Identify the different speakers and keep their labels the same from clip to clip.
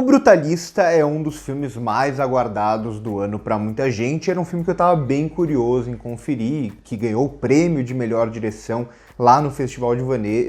Speaker 1: Brutalista é um dos filmes mais aguardados do ano para muita gente. Era um filme que eu estava bem curioso em conferir, que ganhou o prêmio de melhor direção lá no Festival de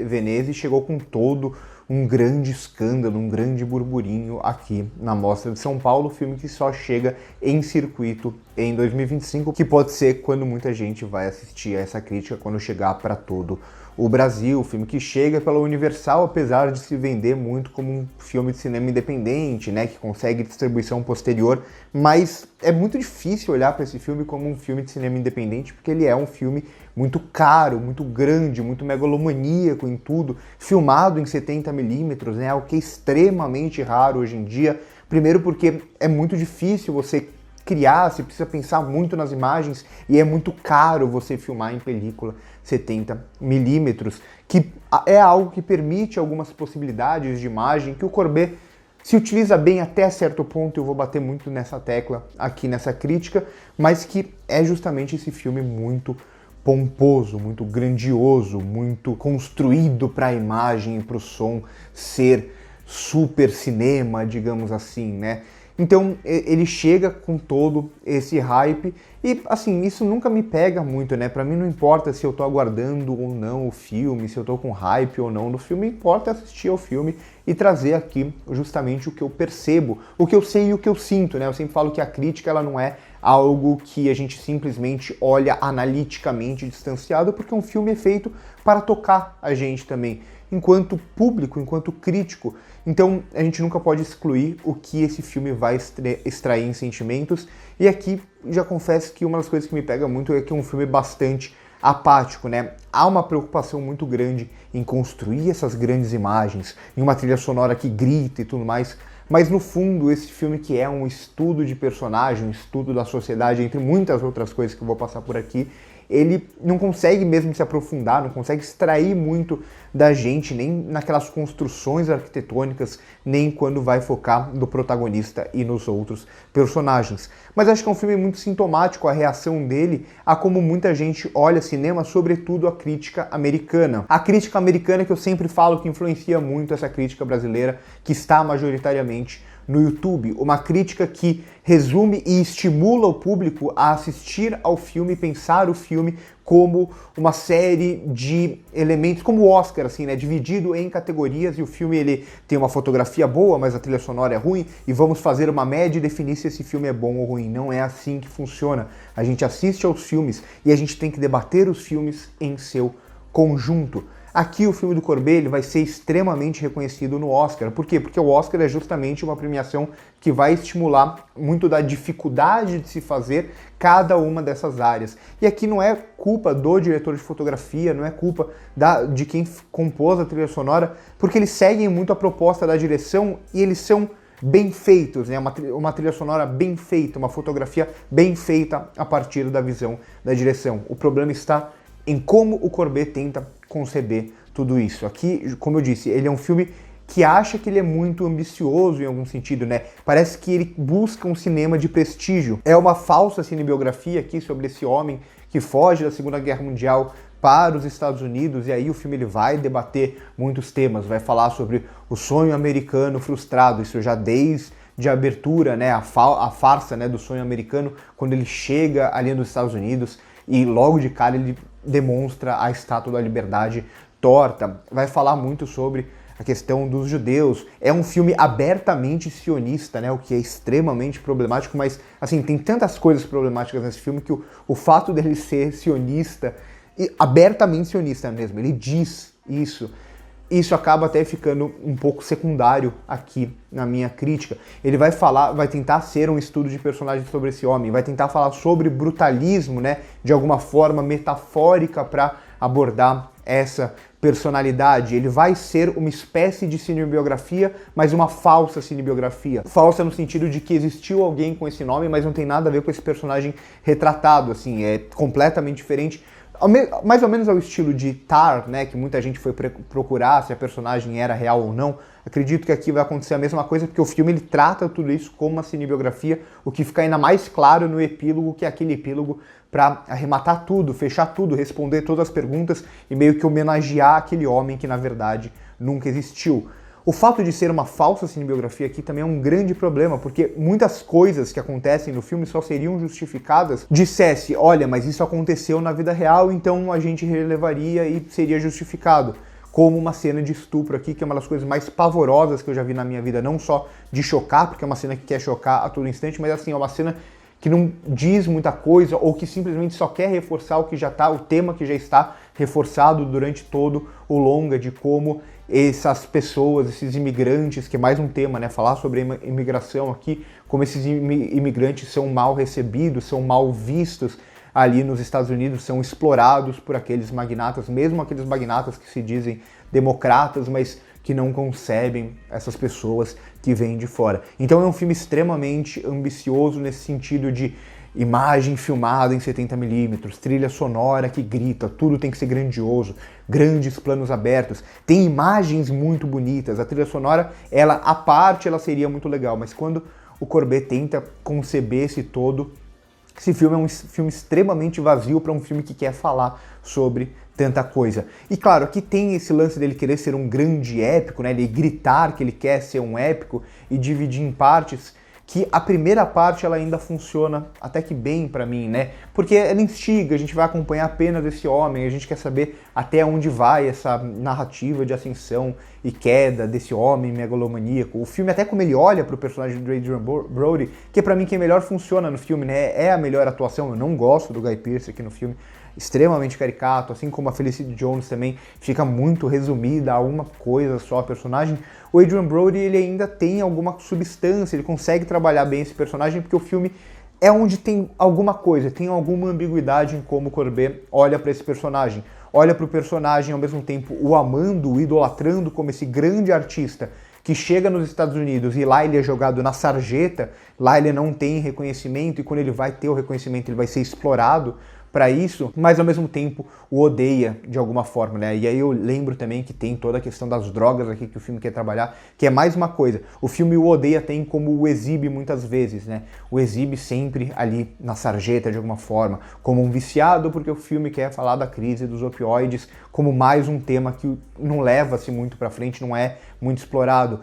Speaker 1: Veneza e chegou com todo um grande escândalo, um grande burburinho aqui na Mostra de São Paulo, filme que só chega em circuito em 2025, que pode ser quando muita gente vai assistir a essa crítica quando chegar para todo o Brasil, filme que chega pela Universal, apesar de se vender muito como um filme de cinema independente, né, que consegue distribuição posterior, mas é muito difícil olhar para esse filme como um filme de cinema independente, porque ele é um filme muito caro, muito grande, muito megalomaníaco em tudo, filmado em 70mm, né, algo que é extremamente raro hoje em dia. Primeiro porque é muito difícil você criar, você precisa pensar muito nas imagens e é muito caro você filmar em película 70mm, que é algo que permite algumas possibilidades de imagem que o Courbet se utiliza bem até certo ponto. Eu vou bater muito nessa tecla aqui nessa crítica, mas que é justamente esse filme muito pomposo, muito grandioso, muito construído para a imagem e para o som ser super cinema, digamos assim, né? Então ele chega com todo esse hype e, assim, isso nunca me pega muito, né? Pra mim não importa se eu tô aguardando ou não o filme, se eu tô com hype ou não do filme, importa assistir ao filme e trazer aqui justamente o que eu percebo, o que eu sei e o que eu sinto, né? Eu sempre falo que a crítica, ela não é algo que a gente simplesmente olha analiticamente distanciado, porque um filme é feito para tocar a gente também, enquanto público, enquanto crítico. Então a gente nunca pode excluir o que esse filme vai extrair em sentimentos. E aqui já confesso que uma das coisas que me pega muito é que é um filme bastante apático, né? Há uma preocupação muito grande em construir essas grandes imagens, em uma trilha sonora que grita e tudo mais, mas no fundo esse filme, que é um estudo de personagem, um estudo da sociedade, entre muitas outras coisas que eu vou passar por aqui, ele não consegue mesmo se aprofundar, não consegue extrair muito da gente, nem naquelas construções arquitetônicas, nem quando vai focar no protagonista e nos outros personagens. Mas acho que é um filme muito sintomático, a reação dele a como muita gente olha cinema, sobretudo a crítica americana. A crítica americana, que eu sempre falo que influencia muito essa crítica brasileira, que está majoritariamente no YouTube, uma crítica que resume e estimula o público a assistir ao filme, pensar o filme como uma série de elementos, como o Oscar, assim, né, dividido em categorias, e o filme ele tem uma fotografia boa, mas a trilha sonora é ruim, e vamos fazer uma média e definir se esse filme é bom ou ruim. Não é assim que funciona. A gente assiste aos filmes e a gente tem que debater os filmes em seu conjunto. Aqui o filme do Courbet ele vai ser extremamente reconhecido no Oscar. Por quê? Porque o Oscar é justamente uma premiação que vai estimular muito da dificuldade de se fazer cada uma dessas áreas. E aqui não é culpa do diretor de fotografia, não é culpa de quem compôs a trilha sonora, porque eles seguem muito a proposta da direção e eles são bem feitos, né? Uma trilha sonora bem feita, uma fotografia bem feita a partir da visão da direção. O problema está em como o Courbet tenta conceber tudo isso. Aqui, como eu disse, ele é um filme que acha que ele é muito ambicioso em algum sentido, né? Parece que ele busca um cinema de prestígio. É uma falsa cinebiografia aqui sobre esse homem que foge da Segunda Guerra Mundial para os Estados Unidos, e aí o filme ele vai debater muitos temas, vai falar sobre o sonho americano frustrado, isso já desde a abertura, né, a farsa, né, do sonho americano, quando ele chega ali nos Estados Unidos e logo de cara ele demonstra a Estátua da Liberdade torta. Vai falar muito sobre a questão dos judeus. É um filme abertamente sionista, né, o que é extremamente problemático, mas assim, tem tantas coisas problemáticas nesse filme que o fato dele ser sionista, e abertamente sionista mesmo, ele diz isso acaba até ficando um pouco secundário aqui na minha crítica. Ele vai tentar ser um estudo de personagem sobre esse homem, vai tentar falar sobre brutalismo, né, de alguma forma metafórica para abordar essa personalidade. Ele vai ser uma espécie de cinebiografia, mas uma falsa cinebiografia. Falsa no sentido de que existiu alguém com esse nome, mas não tem nada a ver com esse personagem retratado, assim, é completamente diferente. Mais ou menos ao estilo de Tar, né, que muita gente foi procurar se a personagem era real ou não. Acredito que aqui vai acontecer a mesma coisa, porque o filme ele trata tudo isso como uma cinebiografia, o que fica ainda mais claro no epílogo, que é aquele epílogo para arrematar tudo, fechar tudo, responder todas as perguntas e meio que homenagear aquele homem que na verdade nunca existiu. O fato de ser uma falsa cinebiografia aqui também é um grande problema, porque muitas coisas que acontecem no filme só seriam justificadas dissesse, olha, mas isso aconteceu na vida real, então a gente relevaria e seria justificado. Como uma cena de estupro aqui, que é uma das coisas mais pavorosas que eu já vi na minha vida, não só de chocar, porque é uma cena que quer chocar a todo instante, mas assim, é uma cena que não diz muita coisa ou que simplesmente só quer reforçar o que já está, o tema que já está reforçado durante todo o longa, de como essas pessoas, esses imigrantes, que é mais um tema, né, falar sobre a imigração aqui, como esses imigrantes são mal recebidos, são mal vistos ali nos Estados Unidos, são explorados por aqueles magnatas, mesmo aqueles magnatas que se dizem democratas, mas que não concebem essas pessoas que vêm de fora. Então é um filme extremamente ambicioso nesse sentido de imagem filmada em 70mm, trilha sonora que grita, tudo tem que ser grandioso, grandes planos abertos, tem imagens muito bonitas, a trilha sonora, ela, à parte, ela seria muito legal, mas quando o Courbet tenta conceber esse todo, esse filme é um filme extremamente vazio para um filme que quer falar sobre tanta coisa. E claro, aqui tem esse lance dele querer ser um grande épico, né? Ele gritar que ele quer ser um épico e dividir em partes, que a primeira parte ela ainda funciona até que bem pra mim, né? Porque ela instiga, a gente vai acompanhar apenas esse homem, a gente quer saber até onde vai essa narrativa de ascensão e queda desse homem megalomaníaco. O filme, até como ele olha pro personagem do Adrien Brody, que pra mim quem melhor funciona no filme, né? É a melhor atuação, eu não gosto do Guy Pearce aqui no filme, extremamente caricato, assim como a Felicity Jones também fica muito resumida a uma coisa só a personagem. O Adrien Brody, ele ainda tem alguma substância, ele consegue trabalhar bem esse personagem, porque o filme é onde tem alguma coisa, tem alguma ambiguidade em como o Courbet olha para esse personagem. Olha para o personagem ao mesmo tempo o amando, o idolatrando como esse grande artista que chega nos Estados Unidos e lá ele é jogado na sarjeta, lá ele não tem reconhecimento e quando ele vai ter o reconhecimento ele vai ser explorado para isso, mas ao mesmo tempo o odeia de alguma forma, né? E aí eu lembro também que tem toda a questão das drogas aqui que o filme quer trabalhar, que é mais uma coisa. O filme o odeia tem como o exibe muitas vezes, né? O exibe sempre ali na sarjeta de alguma forma, como um viciado, porque o filme quer falar da crise dos opioides como mais um tema que não leva-se muito para frente, não é muito explorado.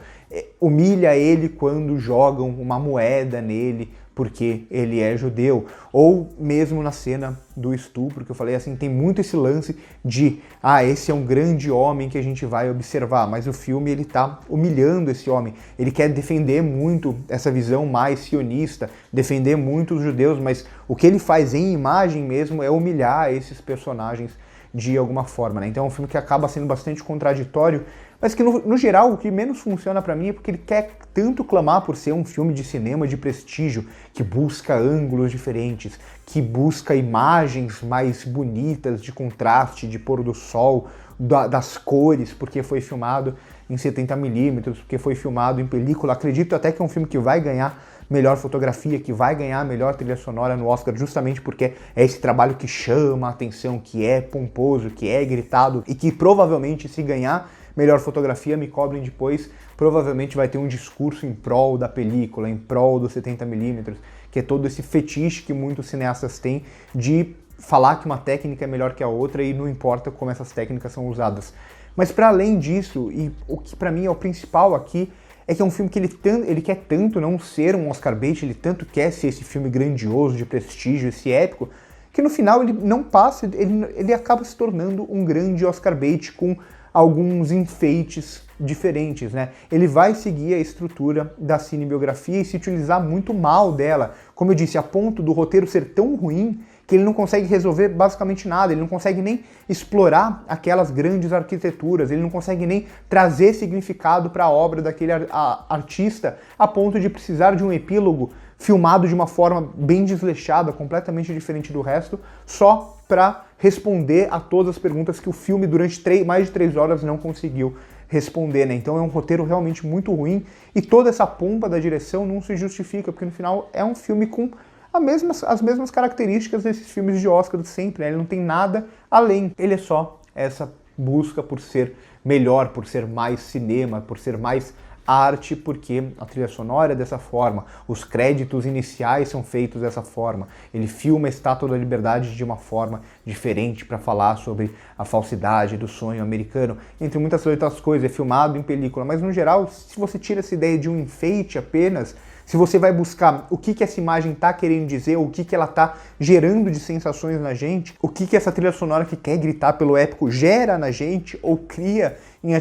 Speaker 1: Humilha ele quando jogam uma moeda nele, porque ele é judeu, ou mesmo na cena do estupro, que eu falei assim, tem muito esse lance de, esse é um grande homem que a gente vai observar, mas o filme ele tá humilhando esse homem, ele quer defender muito essa visão mais sionista, defender muito os judeus, mas o que ele faz em imagem mesmo é humilhar esses personagens de alguma forma, né? Então é um filme que acaba sendo bastante contraditório, mas que no geral o que menos funciona pra mim é porque ele quer tanto clamar por ser um filme de cinema de prestígio, que busca ângulos diferentes, que busca imagens mais bonitas, de contraste, de pôr do sol, das cores, porque foi filmado em 70mm, porque foi filmado em película. Acredito até que é um filme que vai ganhar melhor fotografia, que vai ganhar melhor trilha sonora no Oscar, justamente porque é esse trabalho que chama a atenção, que é pomposo, que é gritado e que provavelmente, se ganhar melhor fotografia, me cobrem depois, provavelmente vai ter um discurso em prol da película, em prol dos 70mm, que é todo esse fetiche que muitos cineastas têm de falar que uma técnica é melhor que a outra e não importa como essas técnicas são usadas. Mas para além disso, e o que para mim é o principal aqui, é que é um filme que ele quer tanto não ser um Oscar bait, ele tanto quer ser esse filme grandioso, de prestígio, esse épico, que no final ele não passa, ele acaba se tornando um grande Oscar bait com alguns enfeites diferentes, né? Ele vai seguir a estrutura da cinebiografia e se utilizar muito mal dela, como eu disse, a ponto do roteiro ser tão ruim que ele não consegue resolver basicamente nada, ele não consegue nem explorar aquelas grandes arquiteturas, ele não consegue nem trazer significado para a obra daquele artista, a ponto de precisar de um epílogo filmado de uma forma bem desleixada, completamente diferente do resto, só para responder a todas as perguntas que o filme durante mais de 3 horas não conseguiu responder, né? Então é um roteiro realmente muito ruim e toda essa pompa da direção não se justifica, porque no final é um filme com as mesmas características desses filmes de Oscar de sempre, né? Ele não tem nada além, ele é só essa busca por ser melhor, por ser mais cinema, por ser mais arte porque a trilha sonora é dessa forma, os créditos iniciais são feitos dessa forma, ele filma a Estátua da Liberdade de uma forma diferente para falar sobre a falsidade do sonho americano, entre muitas outras coisas, é filmado em película, mas no geral, se você tira essa ideia de um enfeite apenas, se você vai buscar o que essa imagem está querendo dizer, o que ela está gerando de sensações na gente, o que essa trilha sonora que quer gritar pelo épico gera na gente ou cria em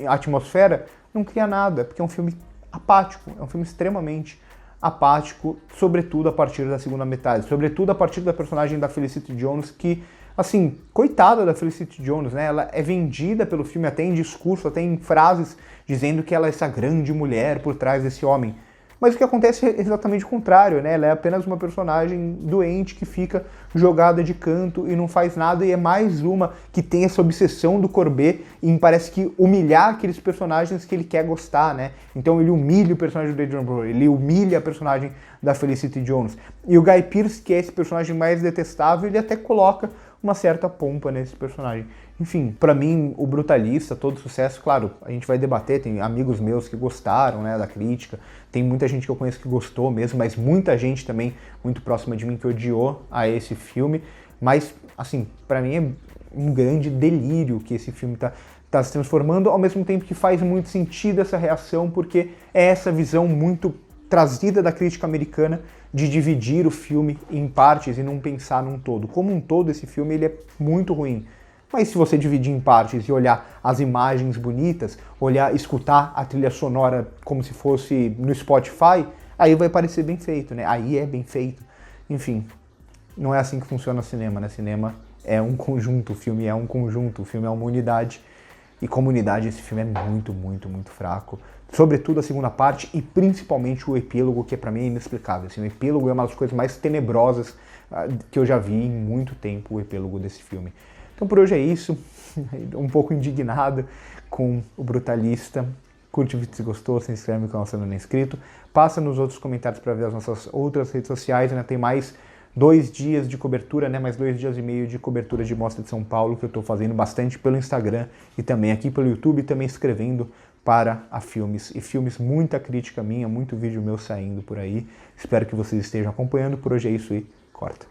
Speaker 1: atmosfera, não cria nada, porque é um filme apático, é um filme extremamente apático, sobretudo a partir da segunda metade, sobretudo a partir da personagem da Felicity Jones, que, assim, coitada da Felicity Jones, né? Ela é vendida pelo filme até em discurso, até em frases, dizendo que ela é essa grande mulher por trás desse homem. Mas o que acontece é exatamente o contrário, né? Ela é apenas uma personagem doente que fica jogada de canto e não faz nada, e é mais uma que tem essa obsessão do Corbet em parece que humilhar aqueles personagens que ele quer gostar, né? Então ele humilha o personagem do Adrian Brody, ele humilha a personagem da Felicity Jones. E o Guy Pearce, que é esse personagem mais detestável, ele até coloca uma certa pompa nesse personagem. Enfim, pra mim, o Brutalista, todo sucesso, claro, a gente vai debater, tem amigos meus que gostaram, né, da crítica, tem muita gente que eu conheço que gostou mesmo, mas muita gente também muito próxima de mim que odiou a esse filme, mas, assim, pra mim é um grande delírio que esse filme tá se transformando, ao mesmo tempo que faz muito sentido essa reação, porque é essa visão muito trazida da crítica americana de dividir o filme em partes e não pensar num todo. Como um todo, esse filme ele é muito ruim. Mas se você dividir em partes e olhar as imagens bonitas, escutar a trilha sonora como se fosse no Spotify, aí vai parecer bem feito, né? Aí é bem feito. Enfim, não é assim que funciona o cinema, né? Cinema é um conjunto, o filme é um conjunto, o filme é uma unidade. E como unidade, esse filme é muito, muito, muito fraco. Sobretudo a segunda parte e principalmente o epílogo, que pra mim é inexplicável. Assim, o epílogo é uma das coisas mais tenebrosas que eu já vi em muito tempo, o epílogo desse filme. Então por hoje é isso, um pouco indignado com o Brutalista. Curte o vídeo se gostou, se inscreve no canal se não é inscrito. Passa nos outros comentários para ver as nossas outras redes sociais, ainda tem mais 2 dias de cobertura, né? Mais 2 dias e meio de cobertura de Mostra de São Paulo, que eu estou fazendo bastante pelo Instagram e também aqui pelo YouTube, também escrevendo para a Filmes. E Filmes, muita crítica minha, muito vídeo meu saindo por aí. Espero que vocês estejam acompanhando. Por hoje é isso e corta.